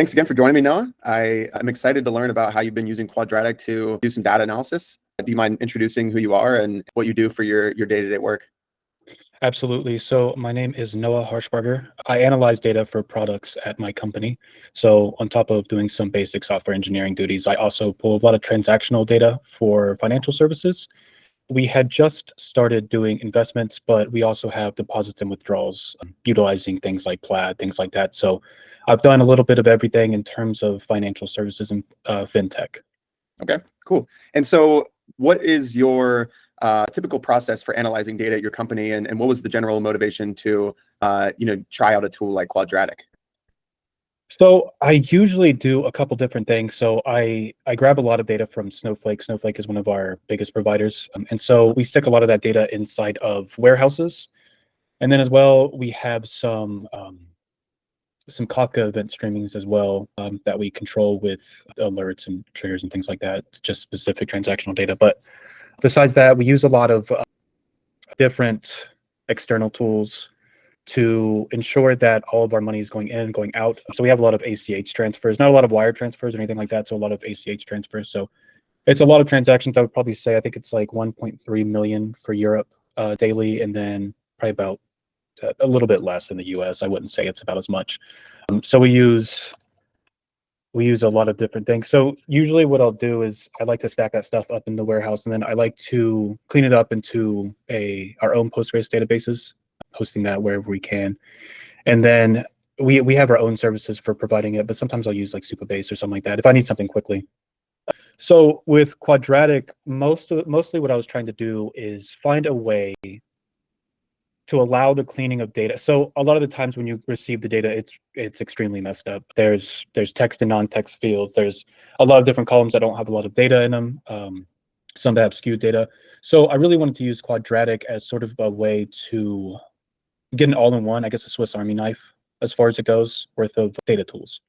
Thanks again for joining me, Noah. I'm excited to learn about how you've been using Quadratic to do some data analysis. Do you mind introducing who you are and what you do for your day-to-day work? Absolutely. So my name is Noah Harshbarger. I analyze data for products at my company. So on top of doing some basic software engineering duties, I also pull a lot of transactional data for financial services. We had just started doing investments, but we also have deposits and withdrawals, utilizing things like Plaid, things like that. So I've done a little bit of everything in terms of financial services and fintech. Okay, cool. And so what is your typical process for analyzing data at your company, and what was the general motivation to try out a tool like Quadratic? So I usually do a couple different things. So I grab a lot of data from Snowflake. Snowflake is one of our biggest providers. And so we stick a lot of that data inside of warehouses. And then as well, we have some Kafka event streamings as well, that we control with alerts and triggers and things like that, just specific transactional data. But besides that, we use a lot of different external tools to ensure that all of our money is going in and going out. So we have a lot of ACH transfers, not a lot of wire transfers or anything like that. So a lot of ACH transfers. So it's a lot of transactions. I would probably say, I think it's like 1.3 million for Europe daily, and then probably about a little bit less in the US. I wouldn't say it's about as much. So we use a lot of different things. So usually what I'll do is I like to stack that stuff up in the warehouse, and then I like to clean it up into our own Postgres databases, hosting that wherever we can. And then we have our own services for providing it, but sometimes I'll use like Supabase or something like that if I need something quickly. So with Quadratic, mostly what I was trying to do is find a way to allow the cleaning of data. So a lot of the times when you receive the data, it's extremely messed up. There's text and non-text fields. There's a lot of different columns that don't have a lot of data in them. Some that have skewed data. So I really wanted to use Quadratic as sort of a way to get an all-in-one, I guess a Swiss Army knife, as far as it goes, worth of data tools.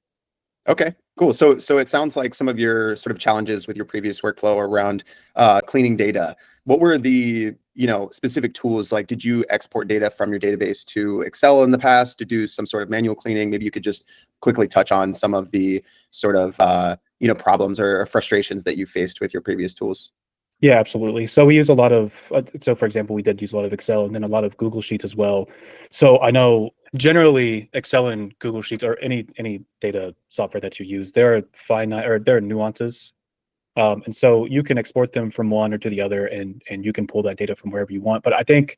Okay, cool. So it sounds like some of your sort of challenges with your previous workflow are around cleaning data. What were the specific tools? Like, did you export data from your database to Excel in the past to do some sort of manual cleaning? Maybe you could just quickly touch on some of the sort of problems or frustrations that you faced with your previous tools. Yeah, absolutely. So we use a lot of, so for example, we did use a lot of Excel and then a lot of Google Sheets as well. So I know generally Excel and Google Sheets, or any data software that you use, there are finite, or there are nuances. And so you can export them from one or to the other, and you can pull that data from wherever you want. But I think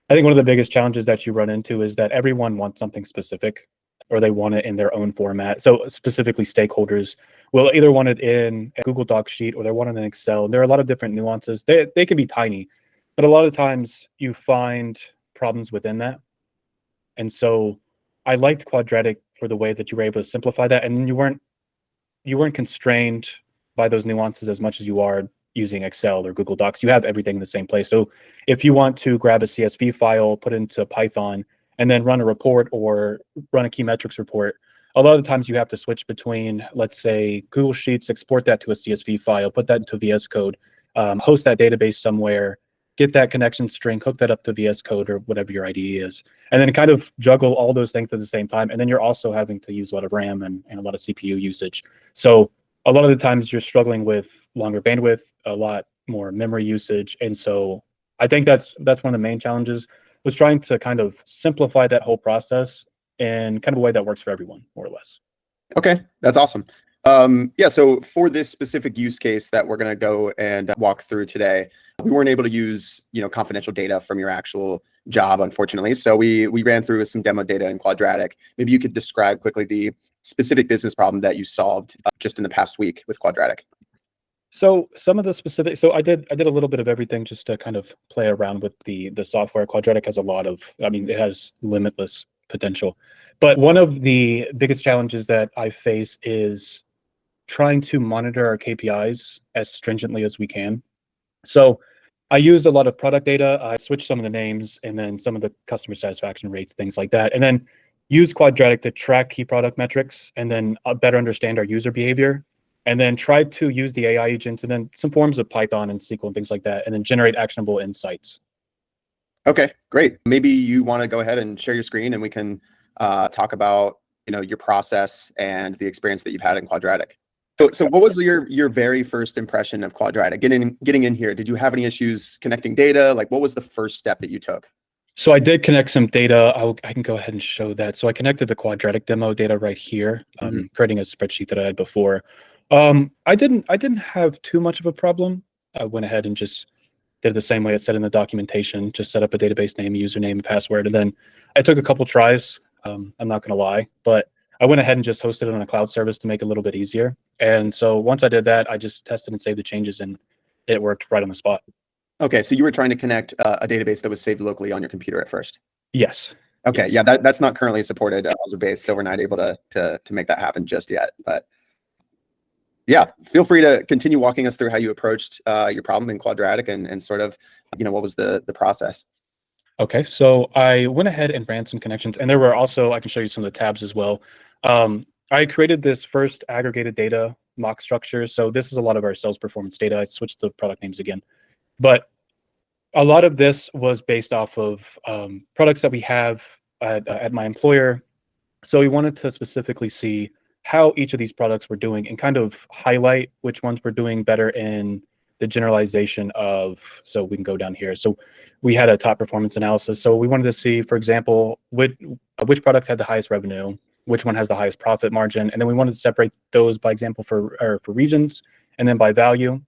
one of the biggest challenges that you run into is that everyone wants something specific, or they want it in their own format. So specifically stakeholders will either want it in a Google Doc sheet, or they want it in Excel. And there are a lot of different nuances. They can be tiny, but a lot of times you find problems within that. And so I liked Quadratic for the way that you were able to simplify that, and you weren't constrained by those nuances as much as you are using Excel or Google Docs. You have everything in the same place. So if you want to grab a CSV file, put it into Python, and then run a report or run a key metrics report, a lot of the times you have to switch between, let's say, Google Sheets, export that to a CSV file, put that into VS Code, host that database somewhere, get that connection string, hook that up to VS Code or whatever your IDE is, and then kind of juggle all those things at the same time. And then you're also having to use a lot of RAM and a lot of CPU usage. So a lot of the times you're struggling with longer bandwidth, a lot more memory usage. And so I think that's one of the main challenges, was trying to kind of simplify that whole process in kind of a way that works for everyone, more or less. Okay, that's awesome. Yeah, so for this specific use case that we're going to go and walk through today, we weren't able to use confidential data from your actual job, unfortunately. So we ran through some demo data in Quadratic. Maybe you could describe quickly the specific business problem that you solved just in the past week with Quadratic. So some of the specific, so I did a little bit of everything just to kind of play around with the software. Quadratic has a lot of, I mean, it has limitless potential. But one of the biggest challenges that I face is trying to monitor our KPIs as stringently as we can. So I used a lot of product data. I switched some of the names and then some of the customer satisfaction rates, things like that. And then use Quadratic to track key product metrics and then better understand our user behavior. And then try to use the AI agents and then some forms of Python and SQL and things like that, and then generate actionable insights. Okay, great. Maybe you want to go ahead and share your screen and we can talk about your process and the experience that you've had in Quadratic. So what was your very first impression of Quadratic? Getting in here, did you have any issues connecting data? Like, what was the first step that you took? So I did connect some data. I can go ahead and show that. So I connected the Quadratic demo data right here, creating a spreadsheet that I had before. I didn't have too much of a problem. I went ahead and just did it the same way it said in the documentation, just set up a database name, username, and password. And then I took a couple tries, I'm not going to lie, but I went ahead and just hosted it on a cloud service to make it a little bit easier. And so once I did that, I just tested and saved the changes, and it worked right on the spot. Okay, so you were trying to connect a database that was saved locally on your computer at first. Yes. Okay, yes. yeah, that's not currently supported browser-based, so we're not able to make that happen just yet. But yeah, feel free to continue walking us through how you approached your problem in Quadratic and sort of, what was the process. Okay, so I went ahead and ran some connections, and there were also, I can show you some of the tabs as well. I created this first aggregated data mock structure. So this is a lot of our sales performance data. I switched the product names again, but a lot of this was based off of products that we have at my employer. So we wanted to specifically see how each of these products were doing and kind of highlight which ones were doing better in the generalization of, so we can go down here. So we had a top performance analysis. So we wanted to see, for example, which product had the highest revenue, which one has the highest profit margin. And then we wanted to separate those by example for regions and then by value.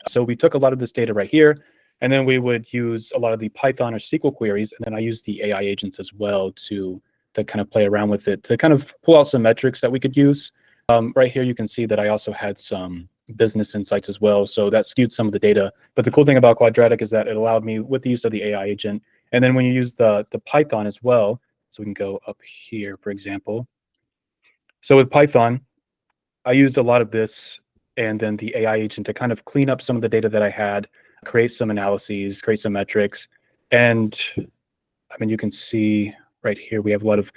So we took a lot of this data right here, and then we would use a lot of the Python or SQL queries. And then I used the AI agents as well to kind of play around with it, to kind of pull out some metrics that we could use. Right here, you can see that I also had some business insights as well. So that skewed some of the data. But the cool thing about Quadratic is that it allowed me, with the use of the AI agent, and then when you use the Python as well, so we can go up here, for example. So with Python, I used a lot of this and then the AI agent to kind of clean up some of the data that I had, create some analyses, create some metrics. And I mean, you can see right here, we have a lot of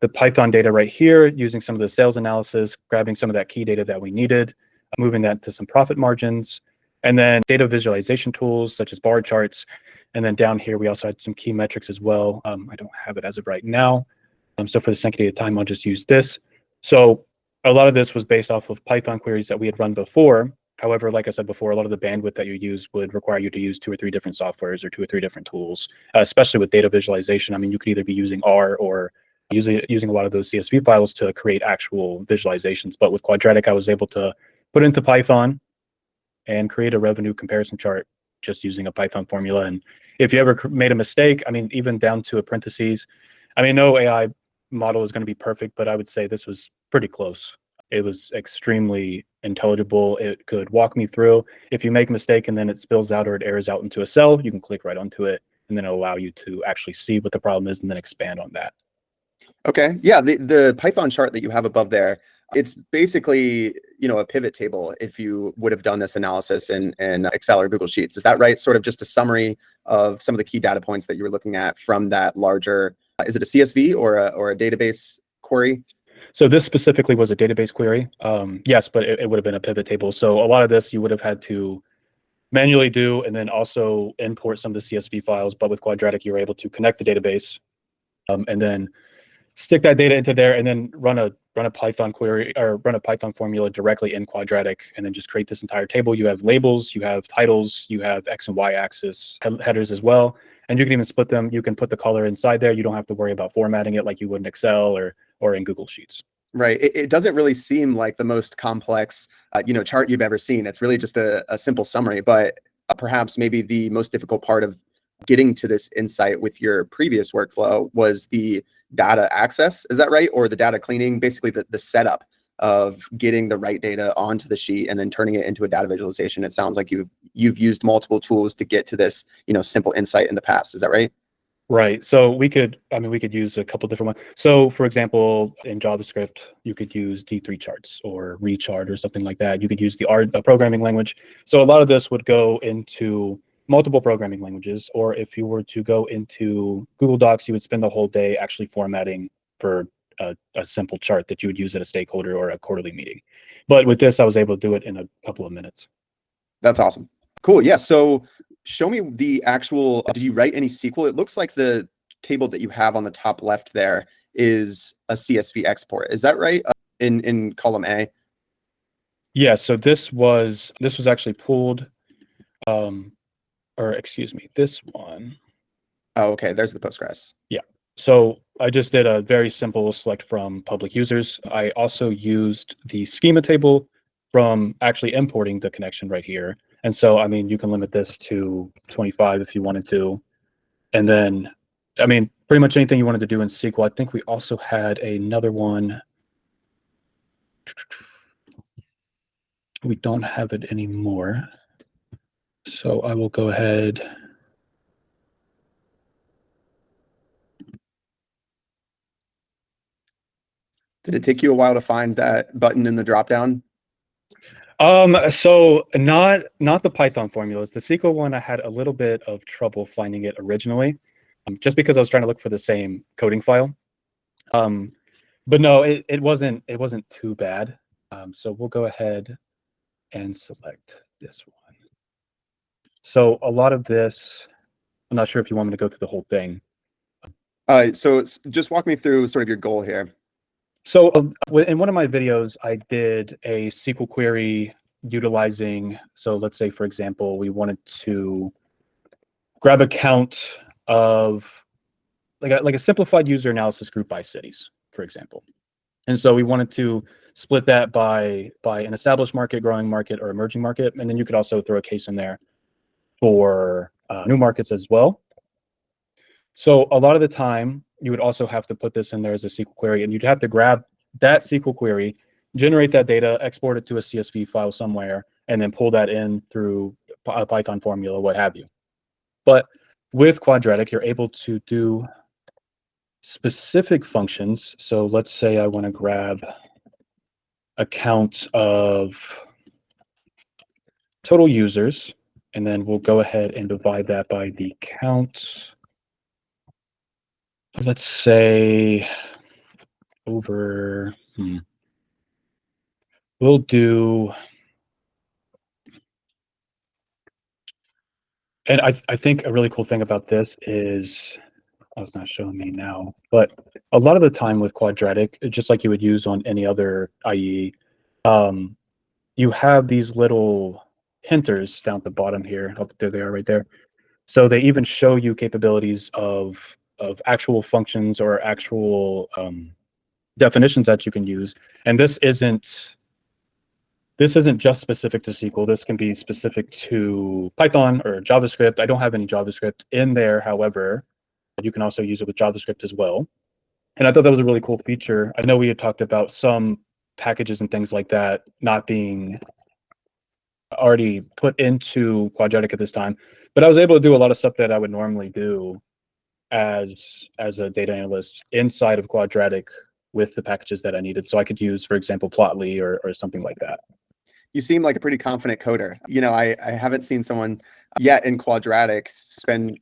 the Python data right here, using some of the sales analysis, grabbing some of that key data that we needed, moving that to some profit margins, and then data visualization tools such as bar charts. And then down here, we also had some key metrics as well. I don't have it as of right now. So for the sake of time, I'll just use this. So a lot of this was based off of Python queries that we had run before. However, like I said before, a lot of the bandwidth that you use would require you to use 2 or 3 different softwares or 2 or 3 different tools, especially with data visualization. I mean, you could either be using R or using a lot of those CSV files to create actual visualizations. But with Quadratic, I was able to put into Python and create a revenue comparison chart just using a Python formula. And if you ever made a mistake, I mean, even down to parentheses, I mean, no AI model is going to be perfect, but I would say this was pretty close. It was extremely intelligible. It could walk me through. If you make a mistake and then it spills out or it errors out into a cell, you can click right onto it, and then it'll allow you to actually see what the problem is and then expand on that. Okay, yeah, the Python chart that you have above there, it's basically, a pivot table if you would have done this analysis in Excel or Google Sheets. Is that right? Sort of just a summary of some of the key data points that you were looking at from that larger, is it a CSV or a database query? So this specifically was a database query. Yes, but it would have been a pivot table. So a lot of this you would have had to manually do, and then also import some of the CSV files. But with Quadratic, you were able to connect the database and then stick that data into there, and then run a Python query or run a Python formula directly in Quadratic, and then just create this entire table. You have labels, you have titles, you have X and Y axis headers as well, and you can even split them. You can put the color inside there. You don't have to worry about formatting it like you would in Excel or in Google Sheets. Right. It doesn't really seem like the most complex, chart you've ever seen. It's really just a simple summary, but perhaps maybe the most difficult part of getting to this insight with your previous workflow was the data access. Is that right? Or the data cleaning, basically the setup of getting the right data onto the sheet and then turning it into a data visualization. It sounds like you've used multiple tools to get to this, simple insight in the past. Is that right? Right. So we could use a couple different ones. So for example, in JavaScript, you could use D3 charts or rechart or something like that. You could use the R programming language. So a lot of this would go into multiple programming languages, or if you were to go into Google Docs, you would spend the whole day actually formatting for a simple chart that you would use at a stakeholder or a quarterly meeting. But with this, I was able to do it in a couple of minutes. That's awesome. Cool. Yeah. So show me the actual, did you write any SQL? It looks like the table that you have on the top left there is a CSV export. Is that right? In column A? Yeah, so this was actually pulled, or excuse me, this one. Oh, okay. There's the Postgres. Yeah. So I just did a very simple select from public users. I also used the schema table from actually importing the connection right here. And so, I mean, you can limit this to 25 if you wanted to. And then, I mean, pretty much anything you wanted to do in SQL. I think we also had another one. We don't have it anymore. So I will go ahead. Did it take you a while to find that button in the dropdown? So not the Python formulas. The SQL one, I had a little bit of trouble finding it originally, just because I was trying to look for the same coding file. But no, it wasn't too bad. So we'll go ahead and select this one. So a lot of this, I'm not sure if you want me to go through the whole thing. So just walk me through sort of your goal here. So in one of my videos, I did a SQL query utilizing, so let's say, for example, we wanted to grab a count of like a simplified user analysis group by cities, for example. And so we wanted to split that by an established market, growing market, or emerging market. And then you could also throw a case in there for new markets as well. So a lot of the time, you would also have to put this in there as a SQL query, and you'd have to grab that SQL query, generate that data, export it to a CSV file somewhere, and then pull that in through a Python formula, what have you. But with Quadratic, you're able to do specific functions. So let's say I want to grab a count of total users, and then we'll go ahead and divide that by the count. Let's say over, we'll do, and I think a really cool thing about this is, oh, it's not showing me now, but a lot of the time with Quadratic, just like you would use on any other IE, you have these little hinters down at the bottom here. Oh, there they are right there. So they even show you capabilities of actual functions or actual definitions that you can use. And this isn't just specific to SQL. This can be specific to Python or JavaScript. I don't have any JavaScript in there, however, you can also use it with JavaScript as well. And I thought that was a really cool feature. I know we had talked about some packages and things like that not being already put into Quadratic at this time, but I was able to do a lot of stuff that I would normally do as a data analyst inside of Quadratic with the packages that I needed. So I could use, for example, Plotly or something like that. You seem like a pretty confident coder. You know, I haven't seen someone yet in Quadratic spend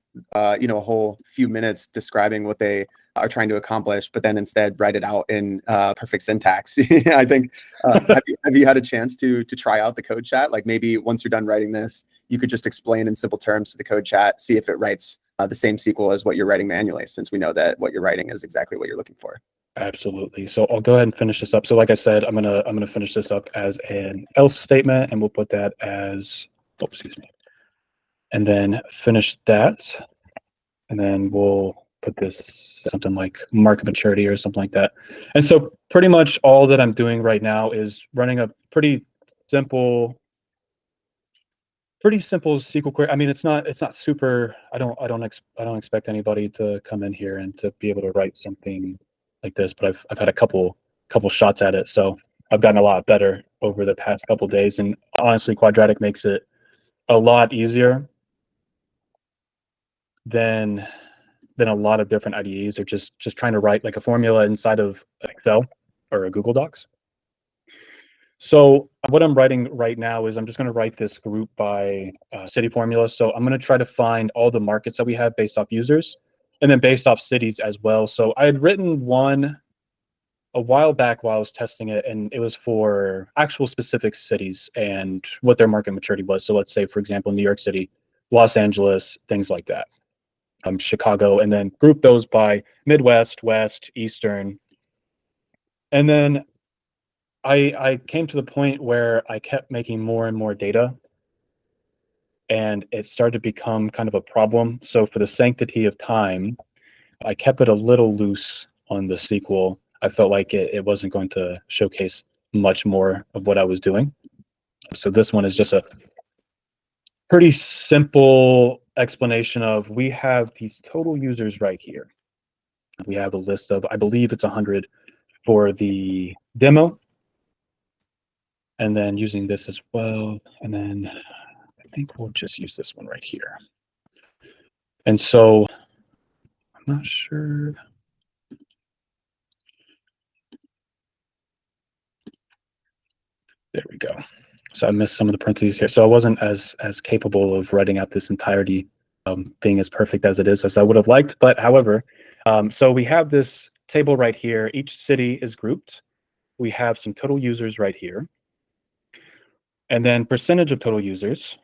you know, a whole few minutes describing what they are trying to accomplish, but then instead write it out in perfect syntax. I think have you had a chance to try out the code chat? Like maybe once you're done writing this, you could just explain in simple terms to the code chat, see if it writes the same SQL as what you're writing manually, since we know that what you're writing is exactly what you're looking for. Absolutely. So I'll go ahead and finish this up. So like I said, I'm gonna finish this up as an else statement, and we'll put that as, oh, excuse me, and then finish that, and then we'll put this something like market maturity or something like that. And so pretty much all that I'm doing right now is running a pretty simple SQL query. I mean, it's not super. I don't expect anybody to come in here and to be able to write something like this, but I've had a couple shots at it, so I've gotten a lot better over the past couple days. And honestly, Quadratic makes it a lot easier than a lot of different IDEs, or just trying to write like a formula inside of Excel or a Google Docs. So what I'm writing right now is I'm just going to write this group by city formula. So I'm going to try to find all the markets that we have based off users, and then based off cities as well. So I had written one a while back while I was testing it, and it was for actual specific cities and what their market maturity was. So let's say, for example, New York City, Los Angeles, things like that. Chicago, and then group those by Midwest, West, Eastern. And then I came to the point where I kept making more and more data, and it started to become kind of a problem. So for the sanctity of time, I kept it a little loose on the SQL. I felt like it wasn't going to showcase much more of what I was doing. So this one is just a pretty simple explanation of, we have these total users right here. We have a list of, I believe it's 100 for the demo. And then using this as well. And then I think we'll just use this one right here. And so I'm not sure. There we go. So I missed some of the parentheses here. So I wasn't as capable of writing out this entirety being as perfect as it is as I would have liked. But however, so we have this table right here. Each city is grouped. We have some total users right here. And then percentage of total users,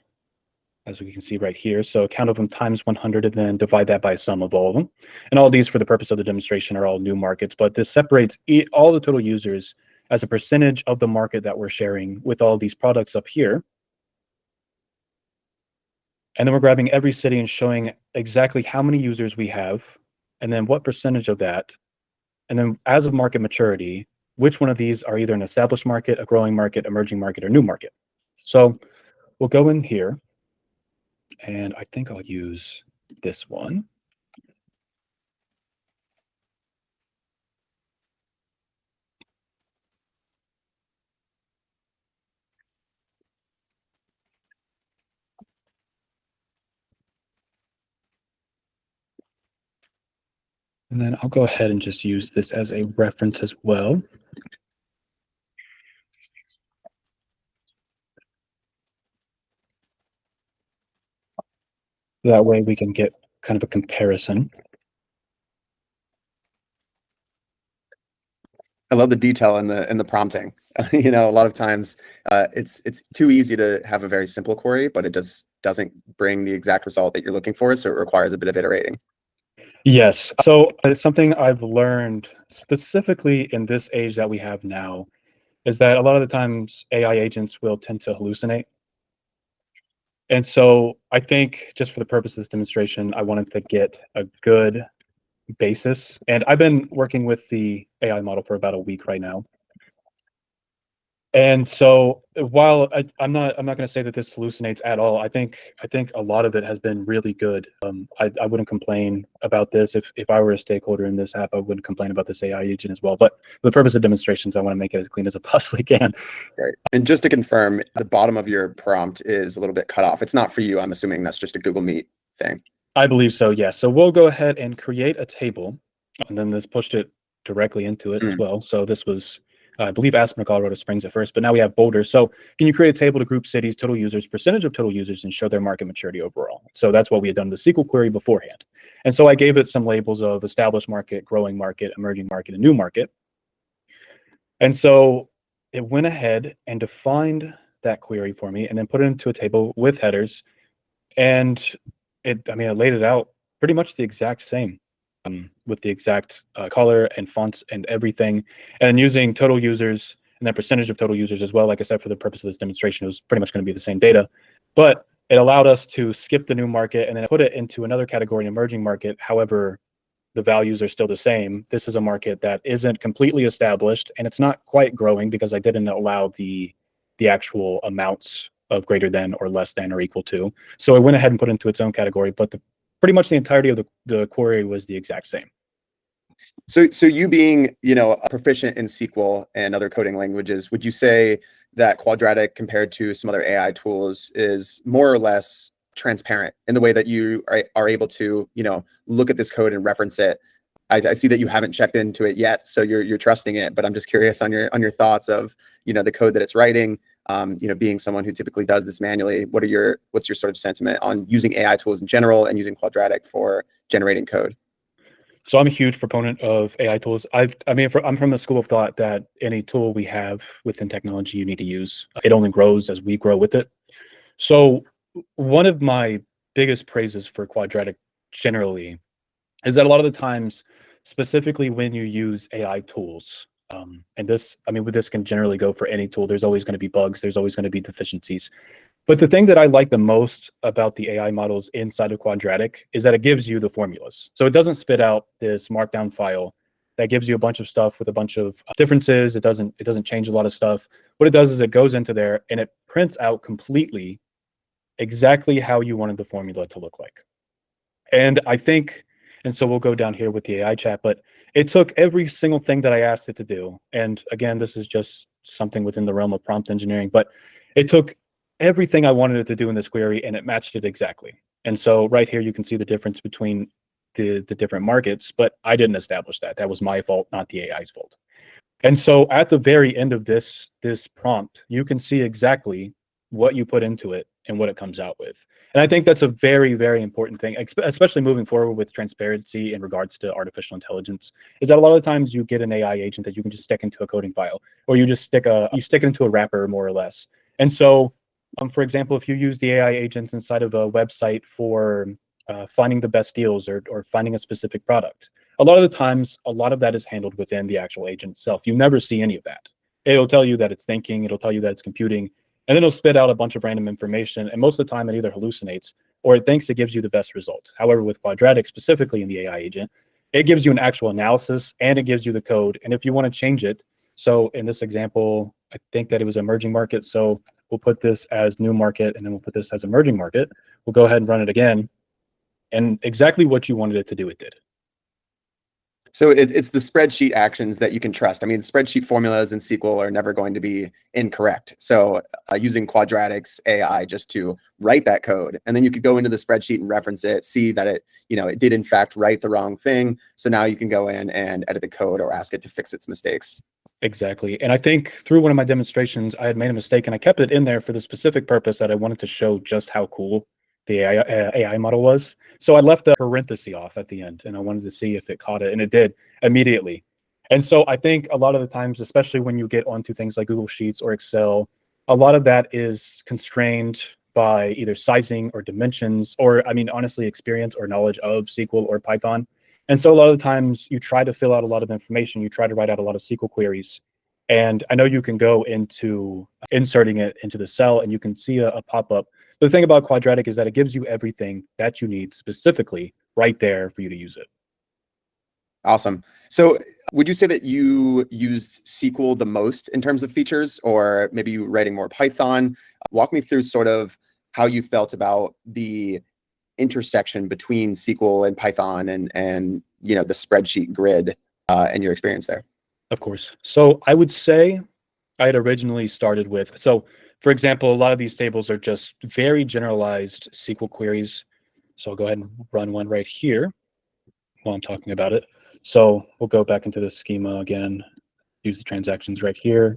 as we can see right here. So count of them times 100, and then divide that by sum of all of them. And all these, for the purpose of the demonstration, are all new markets. But this separates all the total users as a percentage of the market that we're sharing with all these products up here. And then we're grabbing every city and showing exactly how many users we have, and then what percentage of that. And then as of market maturity, which one of these are either an established market, a growing market, emerging market, or new market. So we'll go in here, and I think I'll use this one. And then I'll go ahead and just use this as a reference as well. That way we can get kind of a comparison. I love the detail in the prompting. You know, a lot of times it's too easy to have a very simple query, but it just doesn't bring the exact result that you're looking for. So it requires a bit of iterating. Yes. So it's something I've learned specifically in this age that we have now, is that a lot of the times AI agents will tend to hallucinate. And so I think, just for the purpose of this demonstration, I wanted to get a good basis. And I've been working with the AI model for about a week right now. And so while I'm not going to say that this hallucinates at all, I think a lot of it has been really good. I wouldn't complain about this. If I were a stakeholder in this app, I wouldn't complain about this AI agent as well. But for the purpose of demonstrations, I want to make it as clean as I possibly can. Right. And just to confirm, the bottom of your prompt is a little bit cut off. It's not for you. I'm assuming that's just a Google Meet thing. I believe so, yes. So we'll go ahead and create a table, and then this pushed it directly into it as well. So this was, I believe, Aspen or Colorado Springs at first, but now we have Boulder. So can you create a table to group cities, total users, percentage of total users, and show their market maturity overall? So that's what we had done in the SQL query beforehand. And so I gave it some labels of established market, growing market, emerging market, and new market. And so it went ahead and defined that query for me, and then put it into a table with headers. And it laid it out pretty much the exact same, with the exact color and fonts and everything, and using total users and then percentage of total users as well. Like I said, for the purpose of this demonstration, it was pretty much going to be the same data, but it allowed us to skip the new market and then put it into another category, an emerging market. However, the values are still the same. This is a market that isn't completely established, and it's not quite growing because I didn't allow the actual amounts of greater than or less than or equal to. So I went ahead and put it into its own category, but pretty much the entirety of the query was the exact same. So you being, you know, proficient in SQL and other coding languages, would you say that Quadratic, compared to some other AI tools, is more or less transparent in the way that you are able to, you know, look at this code and reference it? I see that you haven't checked into it yet, so you're trusting it, but I'm just curious on your thoughts of, you know, the code that it's writing. You know, being someone who typically does this manually, what's your sort of sentiment on using AI tools in general and using Quadratic for generating code? So I'm a huge proponent of AI tools. I'm from the school of thought that any tool we have within technology, you need to use. It only grows as we grow with it. So one of my biggest praises for Quadratic generally is that a lot of the times, specifically when you use AI tools, and this, I mean, with this can generally go for any tool, there's always going to be bugs, there's always going to be deficiencies. But the thing that I like the most about the AI models inside of Quadratic is that it gives you the formulas. So it doesn't spit out this markdown file that gives you a bunch of stuff with a bunch of differences. It doesn't change a lot of stuff. What it does is it goes into there and it prints out completely exactly how you wanted the formula to look like. And I think, and so we'll go down here with the AI chat, but it took every single thing that I asked it to do. And again, this is just something within the realm of prompt engineering, but it took everything I wanted it to do in this query and it matched it exactly. And so right here, you can see the difference between the different markets, but I didn't establish that. That was my fault, not the AI's fault. And so at the very end of this prompt, you can see exactly what you put into it and what it comes out with. And I think that's a very, very important thing, especially moving forward with transparency in regards to artificial intelligence, is that a lot of times you get an AI agent that you can just stick into a coding file, or you just stick it into a wrapper more or less. And so, for example, if you use the AI agents inside of a website for finding the best deals or finding a specific product, a lot of the times, a lot of that is handled within the actual agent itself. You never see any of that. It'll tell you that it's thinking, it'll tell you that it's computing, and then it'll spit out a bunch of random information. And most of the time it either hallucinates or it thinks it gives you the best result. However, with Quadratic, specifically in the AI agent, it gives you an actual analysis and it gives you the code. And if you want to change it, so in this example, I think that it was emerging market. So we'll put this as new market and then we'll put this as emerging market. We'll go ahead and run it again. And exactly what you wanted it to do, it did. So it's the spreadsheet actions that you can trust. I mean, spreadsheet formulas in SQL are never going to be incorrect. So using Quadratic's AI just to write that code, and then you could go into the spreadsheet and reference it, see that it did in fact write the wrong thing. So now you can go in and edit the code or ask it to fix its mistakes. Exactly. And I think through one of my demonstrations, I had made a mistake and I kept it in there for the specific purpose that I wanted to show just how cool the AI model was. So I left a parenthesis off at the end and I wanted to see if it caught it, and it did immediately. And so I think a lot of the times, especially when you get onto things like Google Sheets or Excel, a lot of that is constrained by either sizing or dimensions, or I mean, honestly, experience or knowledge of SQL or Python. And so a lot of the times you try to fill out a lot of information, you try to write out a lot of SQL queries. And I know you can go into inserting it into the cell and you can see a pop-up. The thing about Quadratic is that it gives you everything that you need specifically right there for you to use it. Awesome. So would you say that you used SQL the most in terms of features, or maybe you writing more Python? Walk me through sort of how you felt about the intersection between SQL and Python and the spreadsheet grid and your experience there. Of course. So I would say I had originally started with, so for example, a lot of these tables are just very generalized SQL queries. So I'll go ahead and run one right here while I'm talking about it. So we'll go back into the schema again, use the transactions right here.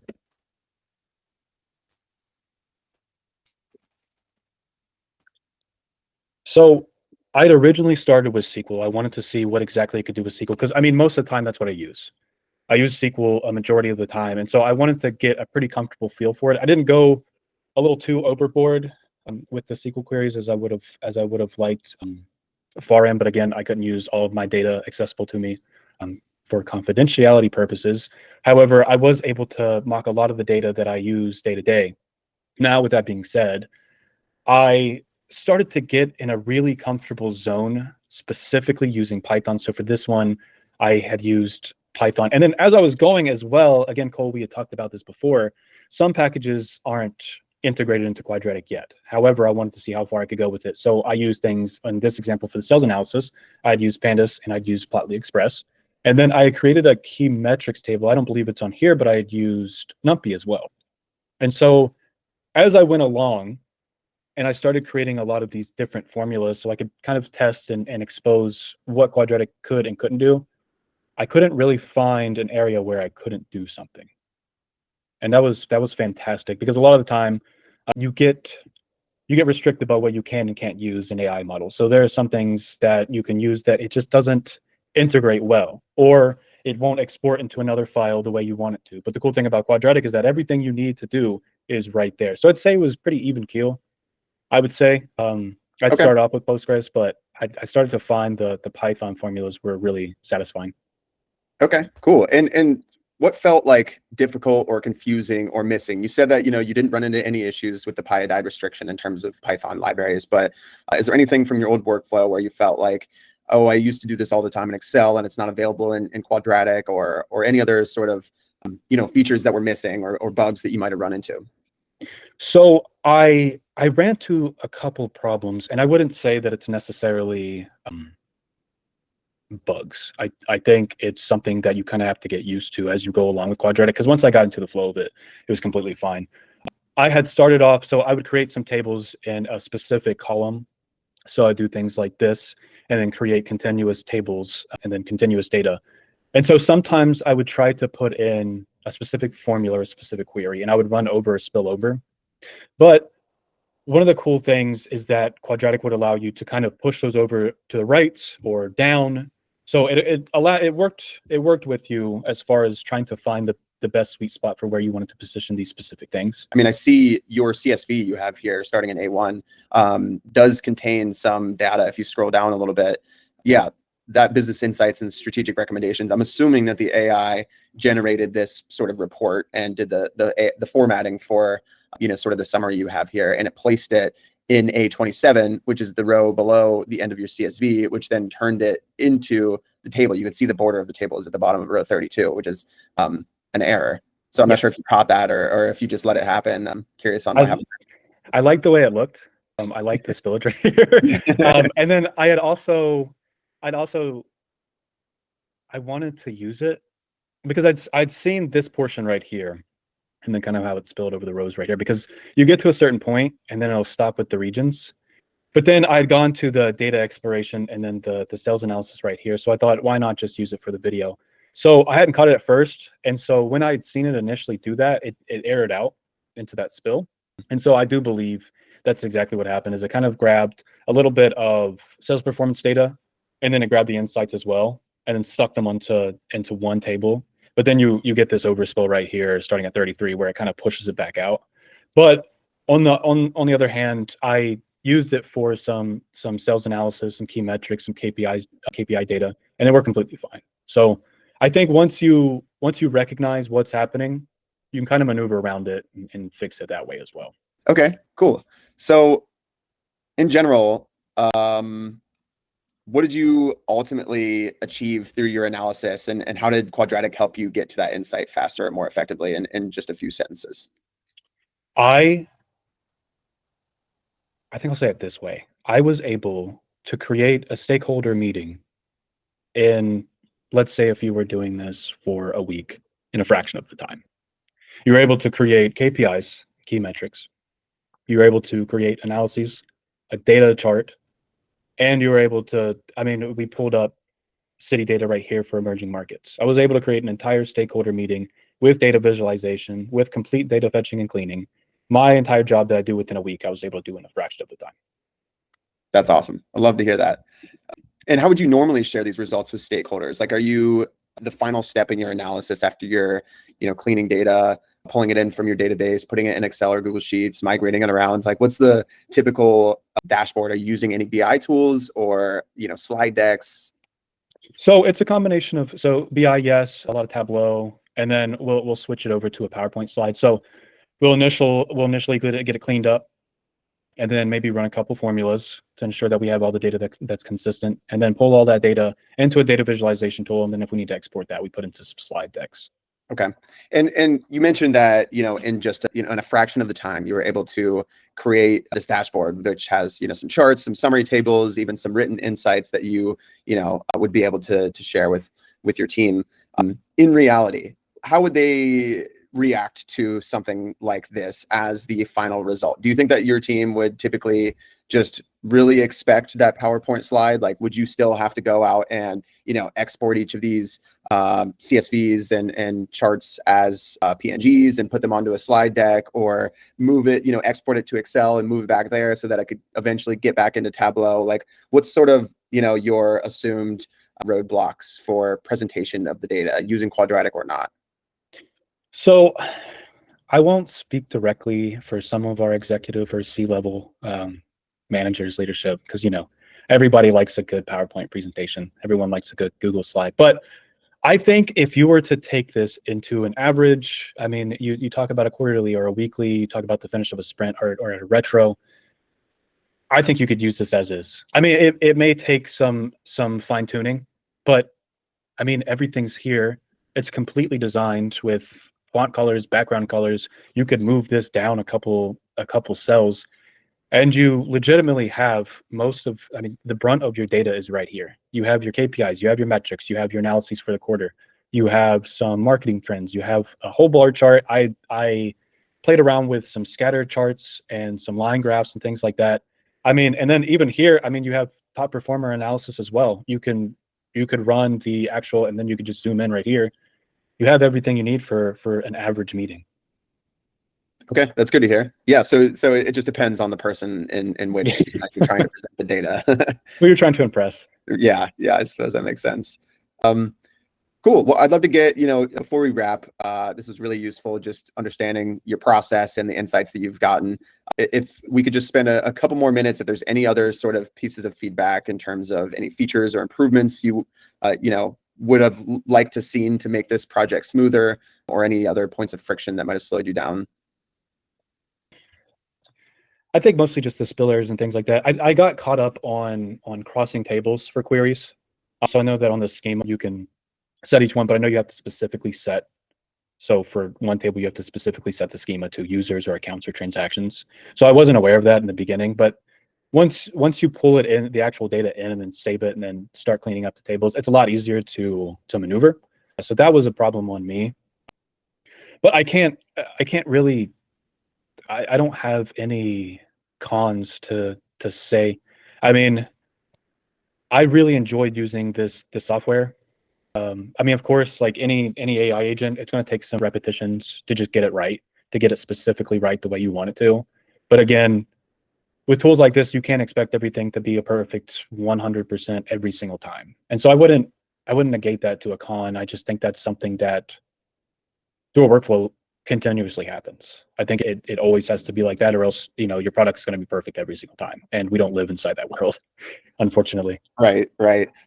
So I'd originally started with SQL. I wanted to see what exactly I could do with SQL, because I mean, most of the time, that's what I use. I use SQL a majority of the time. And so I wanted to get a pretty comfortable feel for it. I didn't go a little too overboard with the SQL queries as I would have liked far in, but again, I couldn't use all of my data accessible to me for confidentiality purposes. However, I was able to mock a lot of the data that I use day to day. Now, with that being said, I started to get in a really comfortable zone, specifically using Python. So for this one, I had used Python. And then as I was going as well, again, Cole, we had talked about this before, some packages aren't integrated into Quadratic yet. However, I wanted to see how far I could go with it. So I used things, in this example for the sales analysis, I'd use pandas and I'd use plotly.express. And then I created a key metrics table. I don't believe it's on here, but I had used numpy as well. And so as I went along, and I started creating a lot of these different formulas so I could kind of test and expose what Quadratic could and couldn't do, I couldn't really find an area where I couldn't do something. And that was fantastic, because a lot of the time you get restricted by what you can and can't use in AI models. So there are some things that you can use that it just doesn't integrate well, or it won't export into another file the way you want it to. But the cool thing about Quadratic is that everything you need to do is right there. So I'd say it was pretty even keel. I would say I'd start off with Postgres, but I started to find the Python formulas were really satisfying. Okay, cool. And what felt like difficult or confusing or missing? You said that, you didn't run into any issues with the pyodide restriction in terms of Python libraries, but is there anything from your old workflow where you felt like, oh, I used to do this all the time in Excel and it's not available in Quadratic, or any other sort of, features that were missing, or bugs that you might have run into? So I ran into a couple problems, and I wouldn't say that it's necessarily bugs. I think it's something that you kind of have to get used to as you go along with Quadratic, because once I got into the flow of it, it was completely fine. I had started off, so I would create some tables in a specific column. So I do things like this, and then create continuous tables and then continuous data. And so sometimes I would try to put in a specific formula or a specific query, and I would run over a spillover. But one of the cool things is that Quadratic would allow you to kind of push those over to the right or down. So it worked with you as far as trying to find the best sweet spot for where you wanted to position these specific things. I mean, I see your CSV you have here starting in A1 does contain some data. If you scroll down a little bit, yeah, that business insights and strategic recommendations. I'm assuming that the AI generated this sort of report and did the formatting for, sort of the summary you have here, and it placed it in A27, which is the row below the end of your CSV, which then turned it into the table. You can see the border of the table is at the bottom of row 32, which is an error. So I'm not sure if you caught that, or if you just let it happen. I'm curious on what happened. I like the way it looked. I like the spillage right here. And then I wanted to use it because I'd seen this portion right here, and then kind of how it spilled over the rows right here, because you get to a certain point and then it'll stop with the regions. But then I'd gone to the data exploration and then the sales analysis right here. So I thought, why not just use it for the video? So I hadn't caught it at first. And so when I'd seen it initially do that, it errored out into that spill. And so I do believe that's exactly what happened, is it kind of grabbed a little bit of sales performance data, and then it grabbed the insights as well, and then stuck them into one table. But then you get this overspill right here starting at 33 where it kind of pushes it back out. But on the other hand, I used it for some sales analysis, some key metrics, some KPI data, and they were completely fine. So I think once you recognize what's happening, you can kind of maneuver around it and fix it that way as well. Okay, cool. So in general, what did you ultimately achieve through your analysis, and how did Quadratic help you get to that insight faster and more effectively in just a few sentences? I think I'll say it this way. I was able to create a stakeholder meeting in, let's say, if you were doing this for a week, in a fraction of the time. You were able to create KPIs, key metrics. You were able to create analyses, a data chart, and you were able to, we pulled up city data right here for emerging markets. I was able to create an entire stakeholder meeting with data visualization, with complete data fetching and cleaning. My entire job that I do within a week, I was able to do in a fraction of the time. That's awesome. I love to hear that. And how would you normally share these results with stakeholders? Like, are you the final step in your analysis after you're, cleaning data, pulling it in from your database, putting it in Excel or Google Sheets, migrating it around? Like, what's the typical dashboard? Are you using any BI tools, or, slide decks? So it's a combination of, BI, yes, a lot of Tableau, and then we'll switch it over to a PowerPoint slide. So we'll initially get it cleaned up, and then maybe run a couple formulas to ensure that we have all the data that's consistent, and then pull all that data into a data visualization tool. And then if we need to export that, we put into some slide decks. Okay. And you mentioned that, in just, in a fraction of the time, you were able to create this dashboard, which has, some charts, some summary tables, even some written insights that you would be able to share with your team. In reality, how would they react to something like this as the final result? Do you think that your team would typically just really expect that PowerPoint slide? Like, would you still have to go out and, export each of these CSVs and charts as PNGs and put them onto a slide deck, or move it, export it to Excel and move it back there so that I could eventually get back into Tableau? Like, what's sort of, your assumed roadblocks for presentation of the data using Quadratic or not? So I won't speak directly for some of our executive or C-level managers, leadership, because, Everybody likes a good PowerPoint presentation. Everyone likes a good Google slide. But I think if you were to take this into an average, I mean, you talk about a quarterly or a weekly, you talk about the finish of a sprint or a retro, I think you could use this as is. I mean, it may take some fine tuning, but I mean, everything's here. It's completely designed with font colors, background colors. You could move this down a couple cells, and you legitimately have most of, I mean, the brunt of your data is right here. You have your KPIs, you have your metrics, you have your analyses for the quarter, you have some marketing trends, you have a whole bar chart. I played around with some scatter charts and some line graphs and things like that. I mean, and then even here, I mean, you have top performer analysis as well. You could run the actual, and then you could just zoom in right here. You have everything you need for an average meeting. Okay, that's good to hear. Yeah, so it just depends on the person in which you're trying to present the data. Who you're trying to impress. Yeah, I suppose that makes sense. Cool. Well, I'd love to get, before we wrap, this is really useful, just understanding your process and the insights that you've gotten. If we could just spend a couple more minutes, if there's any other sort of pieces of feedback in terms of any features or improvements you, would have liked to seen to make this project smoother, or any other points of friction that might have slowed you down. I think mostly just the spillers and things like that. I got caught up on crossing tables for queries. So I know that on the schema you can set each one, but I know you have to specifically set. So for one table, you have to specifically set the schema to users or accounts or transactions. So I wasn't aware of that in the beginning, but once you pull it in, the actual data in, and then save it and then start cleaning up the tables, it's a lot easier to maneuver. So that was a problem on me. But I can't really, I don't have any cons to say. I mean, I really enjoyed using this software. I mean, of course, like any AI agent, it's going to take some repetitions to just get it right, to get it specifically right the way you want it to. But again, with tools like this, you can't expect everything to be a perfect 100% every single time. And so I wouldn't negate that to a con. I just think that's something that through a workflow continuously happens. I think it always has to be like that, or else, your product's going to be perfect every single time. And we don't live inside that world, unfortunately. Right.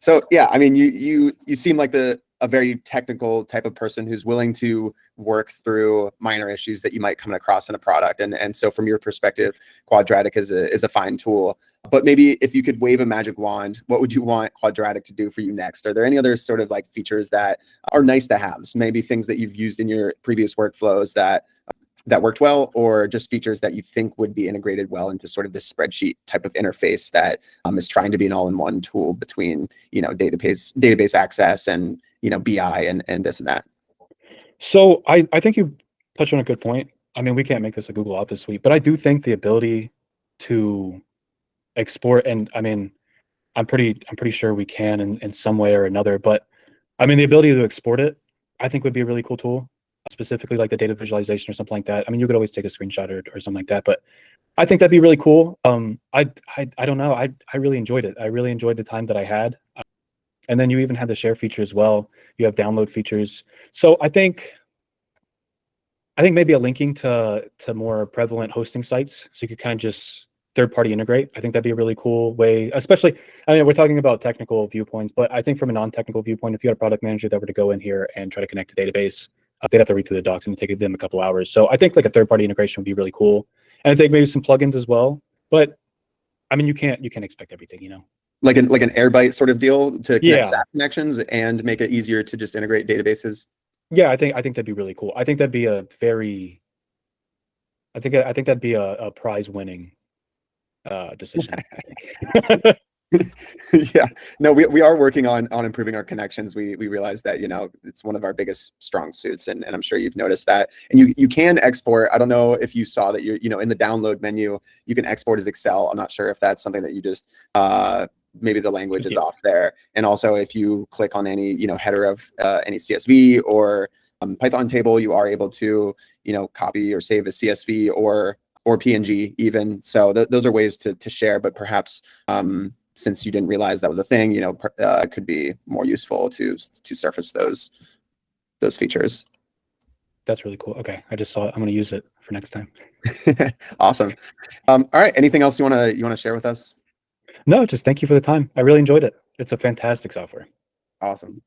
So yeah, I mean, you seem like a very technical type of person who's willing to work through minor issues that you might come across in a product. And so from your perspective, Quadratic is a fine tool. But maybe if you could wave a magic wand, what would you want Quadratic to do for you next? Are there any other sort of like features that are nice to have? Maybe things that you've used in your previous workflows that worked well, or just features that you think would be integrated well into sort of this spreadsheet type of interface that is trying to be an all-in-one tool between, database access and, BI and this and that. So I think you touched on a good point. I mean, we can't make this a Google Office suite, but I do think the ability to export, and I mean, I'm pretty sure we can in some way or another, but I mean, the ability to export it, I think would be a really cool tool, specifically like the data visualization or something like that. I mean, you could always take a screenshot or something like that, but I think that'd be really cool. I don't know. I really enjoyed it. I really enjoyed the time that I had. And then you even had the share feature as well. You have download features. So I think maybe a linking to more prevalent hosting sites, so you could kind of just third-party integrate. I think that'd be a really cool way, especially, I mean, we're talking about technical viewpoints, but I think from a non-technical viewpoint, if you had a product manager that were to go in here and try to connect to database, they'd have to read through the docs and it'd take them a couple hours. So I think like a third-party integration would be really cool. And I think maybe some plugins as well. But I mean, you can't expect everything, Like an Airbyte sort of deal to connect Yeah. connections and make it easier to just integrate databases. Yeah, I think that'd be really cool. I think that'd be a very, I think that'd be a prize-winning decision. I think. Yeah, no, we are working on improving our connections. We realize that, it's one of our biggest strong suits, and I'm sure you've noticed that. And you can export. I don't know if you saw that you're, in the download menu, you can export as Excel. I'm not sure if that's something that you just maybe the language is off there. And also if you click on any, header of any CSV or Python table, you are able to, copy or save a CSV or PNG even. So those are ways to share, but perhaps since you didn't realize that was a thing, it could be more useful to surface those features. That's really cool. Okay, I just saw it. I'm going to use it for next time. Awesome. All right. Anything else you want to share with us? No, just thank you for the time. I really enjoyed it. It's a fantastic software. Awesome.